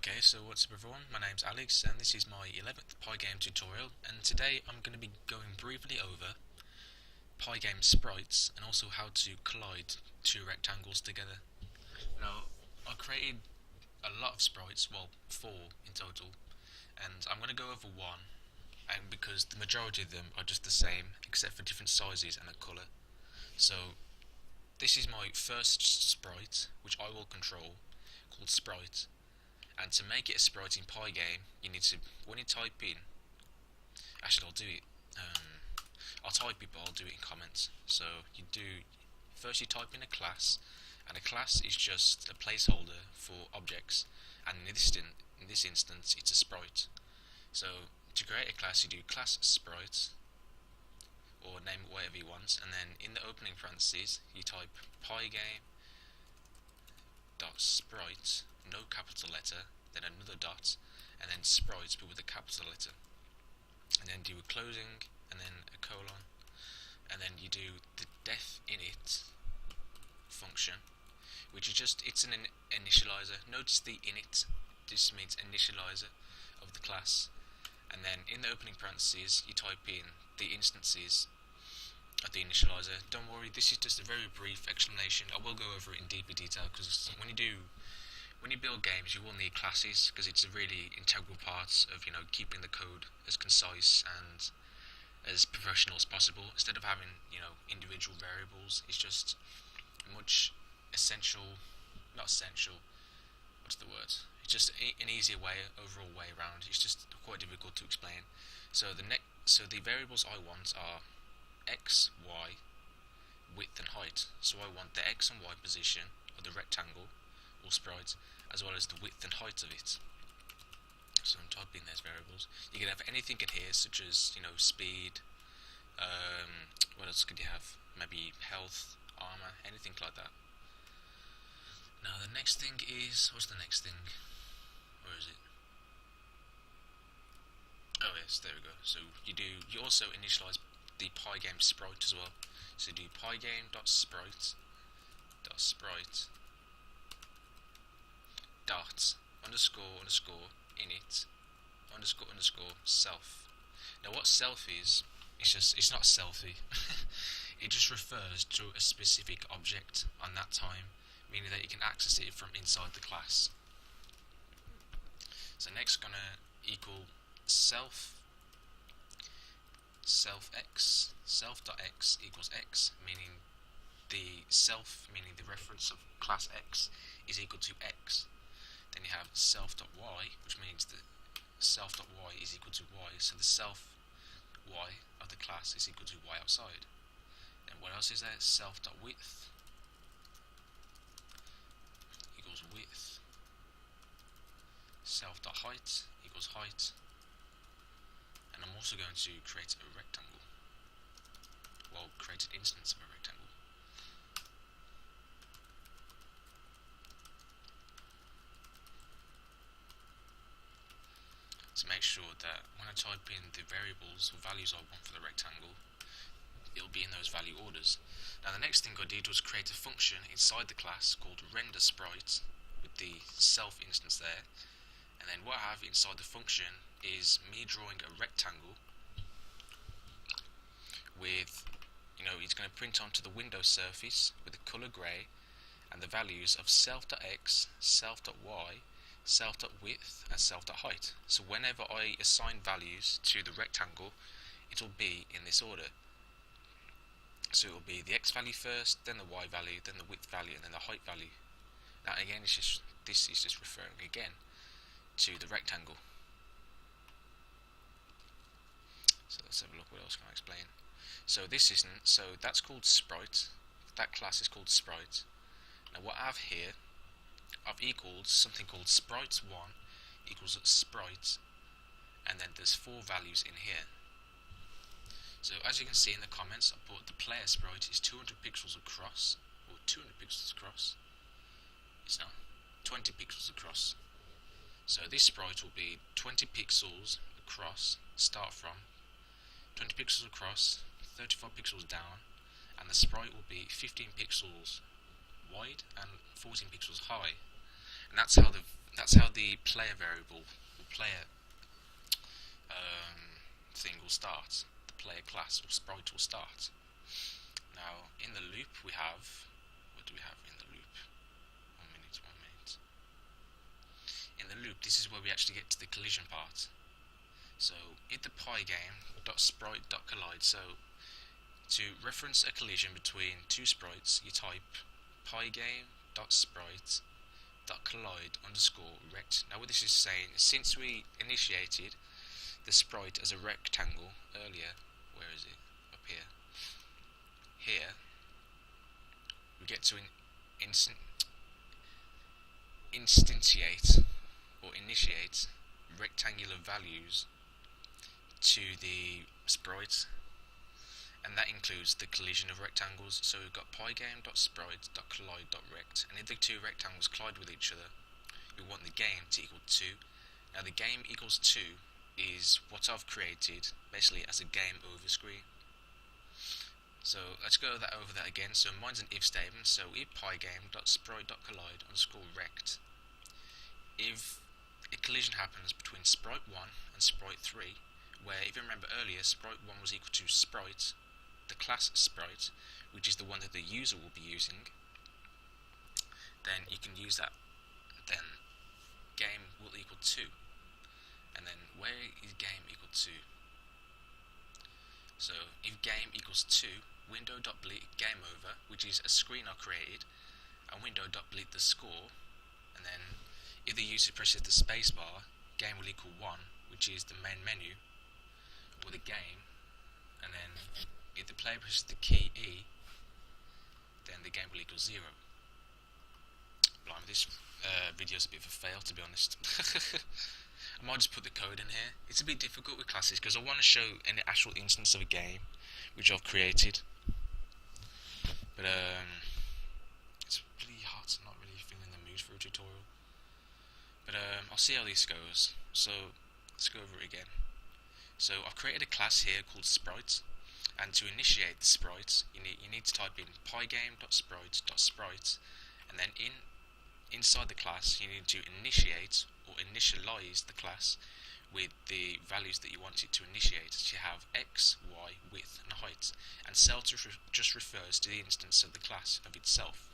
Okay, so what's up everyone, my name's Alex and this is my 11th Pygame tutorial, and today I'm going to be going briefly over Pygame sprites and also how to collide two rectangles together. Now, I created a lot of sprites, well 4 in total, and I'm going to go over one, and because the majority of them are just the same except for different sizes and a colour. So this is my first sprite, which I will control, called sprite. And to make it a sprite in Pygame, you need to, when you type in, actually I'll do it, I'll type it but I'll do it in comments. So first you type in a class, and a class is just a placeholder for objects, and in this instance it's a sprite. So to create a class you do class sprite, or name it whatever you want, and then in the opening parentheses you type Pygame dot sprite, no capital letter, then another dot, and then sprite but with a capital letter, and then do a closing, and then a colon, and then you do the def init function, which is just, it's an initializer. Notice the init, this means initializer of the class, and then in the opening parentheses you type in the instances of the initializer. Don't worry, this is just a very brief explanation. I will go over it in deeper detail because when you build games you will need classes, because it's a really integral part of keeping the code as concise and as professional as possible. Instead of having individual variables, it's just much not essential, what's the word? It's just an easier overall way around. It's just quite difficult to explain. So the variables I want are x, y, width and height. So I want the x and y position of the rectangle or sprite, as well as the width and height of it. So I'm typing those variables. You can have anything in here, such as speed. What else could you have? Maybe health, armor, anything like that. Now the next thing is, what's the next thing? Where is it? Oh yes, there we go. So you also initialize the Pygame sprite as well. So do Pygame.sprite dot underscore init underscore self. Now what self is, it's not selfie. It just refers to a specific object on that time, meaning that you can access it from inside the class. So next gonna equal self x, self.x equals x, meaning the reference of class x is equal to x. Then you have self.y, which means that self.y is equal to y, so the self y of the class is equal to y outside. And what else is there? Self.width equals width. Self.height equals height. And I'm also going to create a rectangle. Well, create an instance of a rectangle. To make sure that when I type in the variables or values I want for the rectangle, it'll be in those value orders. Now the next thing I did was create a function inside the class called render sprite with the self instance there. And then what I have inside the function is me drawing a rectangle with, it's going to print onto the window surface with the colour grey and the values of self.x, self.y, self.width and self.height. So whenever I assign values to the rectangle, it will be in this order. So it will be the x value first, then the y value, then the width value, and then the height value. Now again, this is just referring again to the rectangle. So let's have a look what else can I explain. So that's called sprite. That class is called sprite. Now what I have here, I've equaled something called sprite1 equals sprite, and then there's 4 values in here. So as you can see in the comments, I put the player sprite is 200 pixels across, or 200 pixels across. It's not 20 pixels across. So this sprite will be 20 pixels across, start from 20 pixels across, 35 pixels down, and the sprite will be 15 pixels wide and 14 pixels high. And that's how that's how the player variable or player thing will start. The player class or sprite will start. Now in the loop we have, what do we have in the loop? 1 minute, 1 minute. In the loop, this is where we actually get to the collision part. So in the Pygame.sprite.collide, so to reference a collision between two sprites, you type Pygame.sprite.collide_rect. Now what this is saying, since we initiated the sprite as a rectangle earlier, where is it? Up here. Here, we get to instantiate or initiate rectangular values to the sprite, and that includes the collision of rectangles. So we've got Pygame.sprite.collide.rect, and if the two rectangles collide with each other, we want the game to equal 2. Now the game equals 2 is what I've created basically as a game over screen. So let's go over that again. So mine's an if statement, so if Pygame.sprite.collide_rect, if a collision happens between sprite 1 and sprite 3, where if you remember earlier, sprite 1 was equal to sprite, the class sprite, which is the one that the user will be using, then you can use that. Then game will equal 2. And then where is game equal to? So if game equals 2, window.bleed game over, which is a screen I created, and window.bleed the score, and then if the user presses the spacebar, game will equal 1, which is the main menu, or the game, and then if the player presses the key E, then the game will equal 0. Blimey, this video's a bit of a fail, to be honest. I might just put the code in here. It's a bit difficult with classes because I want to show an actual instance of a game which I've created. But it's really hot, I'm not really feeling the mood for a tutorial. But I'll see how this goes. So let's go over it again. So I've created a class here called Sprite, and to initiate the sprite, you need to type in Pygame.sprite.sprite, and then inside the class you need to initiate or initialize the class with the values that you want it to initiate. So you have x, y, width, and height, and cell just refers to the instance of the class of itself.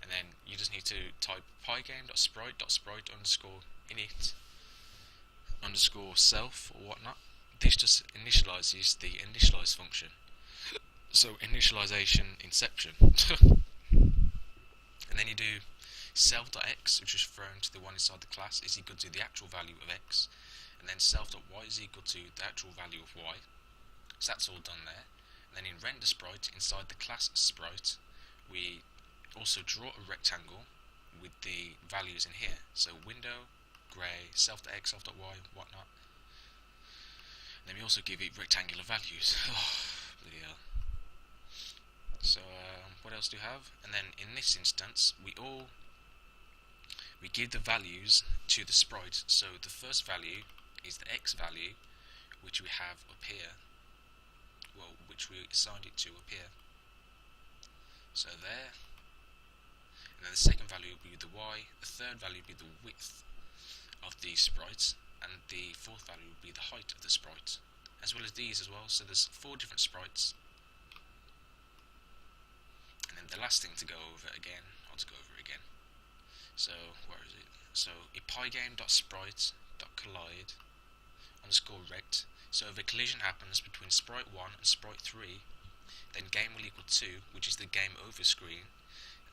And then you just need to type Pygame.sprite.sprite_init_self or whatnot. This just initializes the initialize function. So initialization inception. And then you do self.x, which is thrown to the one inside the class, is equal to the actual value of x, and then self.y is equal to the actual value of y. So that's all done there. And then in render sprite, inside the class sprite, we also draw a rectangle with the values in here. So window, grey, self.x, self.y, whatnot. And then we also give it rectangular values. Oh, bloody hell. So what else do we have? And then in this instance, we give the values to the sprite. So the first value is the x value, which we have up here. Well, which we assigned it to up here. So there. And then the second value will be the y. The third value will be the width of the sprite, and the fourth value will be the height of the sprite, as well as these as well. So there's 4 different sprites. And then the last thing to go over again, I'll just go over it again. So where is it? So Pygame.sprite.collide_rect. So if a collision happens between sprite 1 and sprite 3, then game will equal 2, which is the game over screen.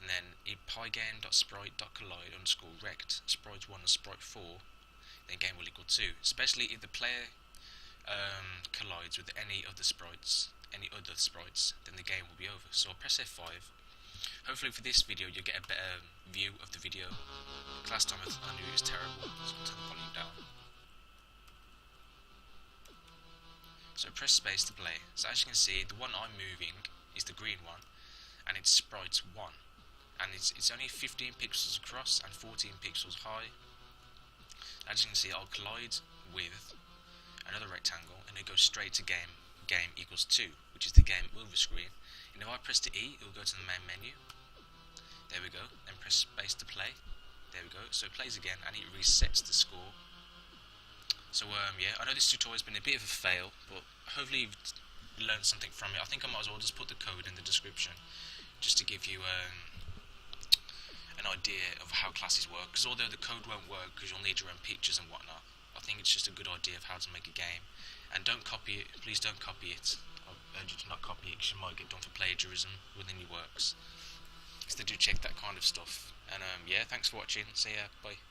And then if Pygame.sprite.collide_rect sprite 1 and sprite 4, then game will equal 2. Especially if the player collides with any other sprites, then the game will be over. So I'll press F5. Hopefully for this video you'll get a better view of the video. Last time I knew it was terrible, so I'll turn the volume down. So press space to play. So as you can see, the one I'm moving is the green one, and it's sprite 1. And it's only 15 pixels across and 14 pixels high. As you can see, I'll collide with another rectangle and it goes straight to game equals 2, which is the game over screen. And if I press the E, it will go to the main menu. There we go. Then press space to play. There we go. So it plays again, and it resets the score. So yeah, I know this tutorial has been a bit of a fail, but hopefully you've learned something from it. I think I might as well just put the code in the description, just to give you an idea of how classes work. Because although the code won't work, because you'll need your own pictures and whatnot, I think it's just a good idea of how to make a game. And don't copy it. Please don't copy it. I urge you to not copy it, because you might get done for plagiarism within your works. Because they do check that kind of stuff. And yeah, thanks for watching. See ya. Bye.